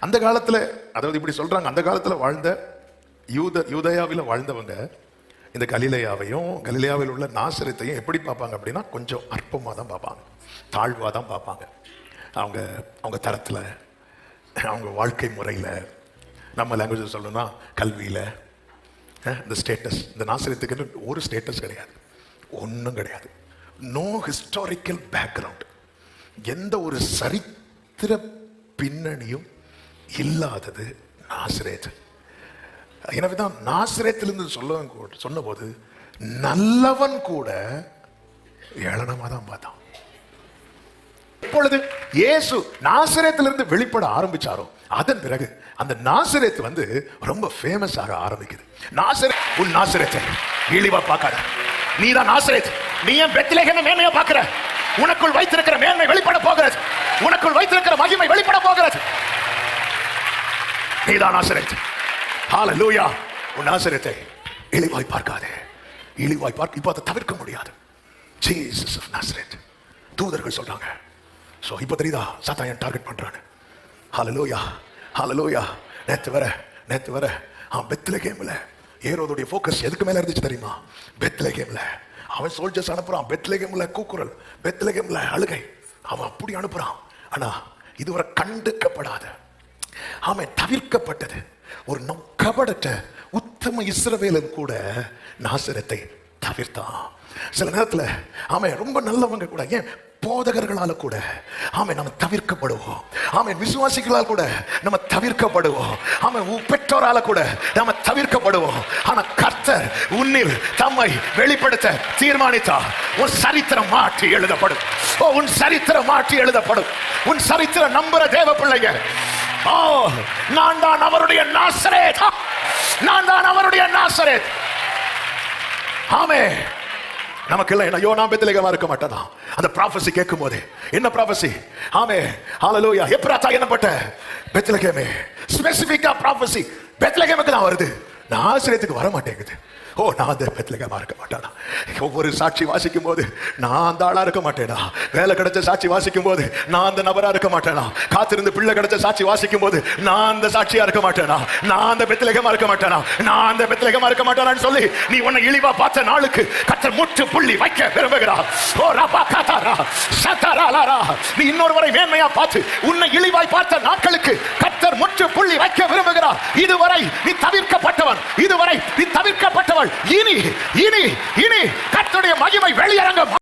அந்த காலத்துல, அதாவது இப்படி சொல்றாங்க, அந்த காலத்துல வாழ்ந்த யூதயாவில் வாழ்ந்தவங்க இந்த கலிலேயாவையும் கலிலேயாவில் உள்ள நாசரத்தையும் எப்படி பார்ப்பாங்க அப்படின்னா, கொஞ்சம் அற்பமாக தான் பார்ப்பாங்க, தாழ்வாக தான் பார்ப்பாங்க. அவங்க அவங்க தரத்தில், அவங்க வாழ்க்கை முறையில், நம்ம லாங்குவேஜ் சொல்லணும்னா கல்வியில், இந்த ஸ்டேட்டஸ். இந்த நாசரத்துக்கு ஒரு ஸ்டேட்டஸ் கிடையாது, ஒன்றும் கிடையாது. நோ ஹிஸ்டாரிக்கல் பேக்ரவுண்ட், எந்த ஒரு சரித்திர பின்னணியும் இல்லாதது நாசரேத். எனவேதான் நாசரேத்திலிருந்து சொன்னபோது நல்லவன் கூட ஏளனமா தான் பார்த்தான். இப்பொழுது இயேசு நாசரேத்திலிருந்து வெளிப்பட ஆரம்பிச்சாரோ, அதன் பிறகு அந்த நாசரேத் ரொம்ப ஃபேமஸ் ஆக ஆரம்பிக்குது. நாசரேத், உன் நாசரேத்தை இழிவா பார்க்காத. நீதான் நாசரேத். நீ ஏன் பெத்லகேமை மேன்மையா பார்க்கிற? உனக்குள் வைத்திருக்கிற மேன்மை வெளிப்பட போகிறது. உனக்குள் வைத்திருக்கிற மகிமை வெளிப்பட போகிறது. நீதான் நாசரேத். ஹல்லேலூயா. உன் நாசரேத்தை இழிவாய் பார்க்காதே. இழிவாய் பார்க்க இப்ப அதை தவிர்க்க முடியாது. Jesus of Nazareth. தூதர்கள் சொல்றாங்க. சோ இப்ப தெரியுதா சாத்தான் டார்கெட் பண்றானு. ஹல்லேலூயா, ஹல்லேலூயா. நேத்து வர பெத்லகேம்ல ஏரோதுடைய ஃபோக்கஸ் எதுக்கு மேல இருந்துச்சு தெரியுமா? பெத்லகேம்ல அவன் சோல்ஜர்ஸ் அனுப்புறான், பெத்லகேம்ல கூக்குரல், பெத்லகேம்ல அழுகை, அவன் அப்படி அனுப்புறான். ஆனா இதுவரை கண்டுக்கப்படாத, அவன் தவிர்க்கப்பட்டது ஒரு கபடற்ற உத்தம இஸ்ரவேலன் கூட நாசரத்தை தவிர்த்தான். சில நேரத்தில் அவன் ரொம்ப நல்லவங்க கூட, ஏன் போதகர்களால கூட அவன் நம்ம தவிர்க்கப்படுவோம். அவன் விசுவாசிகளால் கூட நம்ம தவிர்க்கப்படுவோம். அவன் பெற்றோரால கூட நம்ம தவிர்க்கப்படுவோம். ஆனா கர்த்தர் உன்னில் தம்மை வெளிப்படுத்த தீர்மானித்தார். உன் சரித்திரம் மாற்றி எழுதப்படும். உன் சரித்திரம் மாற்றி எழுதப்படும். உன் சரித்திரம் நம்புற தேவ பிள்ளைங்க, நான் தான் அவருடைய நாசரேத். நான் தான் அவருடைய நாசரேத். ஆமென். நமக்கு எல்லாம் என்ன, யோனா பெத்லகேமா இருக்க மாட்டானா? அந்த ப்ராஃபஸி கேட்கும் போது என்ன ப்ராஃபஸி? ஆமென், ஹல்லேலூயா. எப்ராத்தா என்னப்பட்ட பெத்லகேமே, ஸ்பெசிஃபிக்கா ப்ராஃபஸி பெத்லகேமுக்கு தான் வருது, நாசரேத்துக்கு வர மாட்டேங்குது. நான் அந்த பெத்லகேமா இருக்க மாட்டானா? ஒவ்வொரு சாட்சி வாசிக்கும் போது நான் அந்த ஆளா இருக்க மாட்டேனா? வேலை கிடைச்ச சாட்சி வாசிக்கும் போது நான் அந்த நபரா இருக்க மாட்டேனா? காத்திருந்து பிள்ளை கிடைச்ச சாட்சி வாசிக்கும் போது நான் அந்த சாட்சியா இருக்க மாட்டேனா? நான் அந்த பெத்லகேமா இருக்க மாட்டேனா? நான் அந்த பெத்லகேமா இருக்க மாட்டேனான்னு சொல்லி நீ உன்னை இழிவா பார்த்த நாளுக்கு கர்த்தர் முற்று புள்ளி வைக்க விரும்புகிறார். நீ இன்னொருவரை மேன்மையா பார்த்து உன்னை இழிவாய் பார்த்த நாட்களுக்கு கர்த்தர் முற்று புள்ளி வைக்க விரும்புகிறார். இதுவரை நீ தவிர்க்கப்பட்டவன், இதுவரை நீ தவிர்க்கப்பட்டவன். இனி கர்த்தருடைய மகிமை வெளியரங்கம்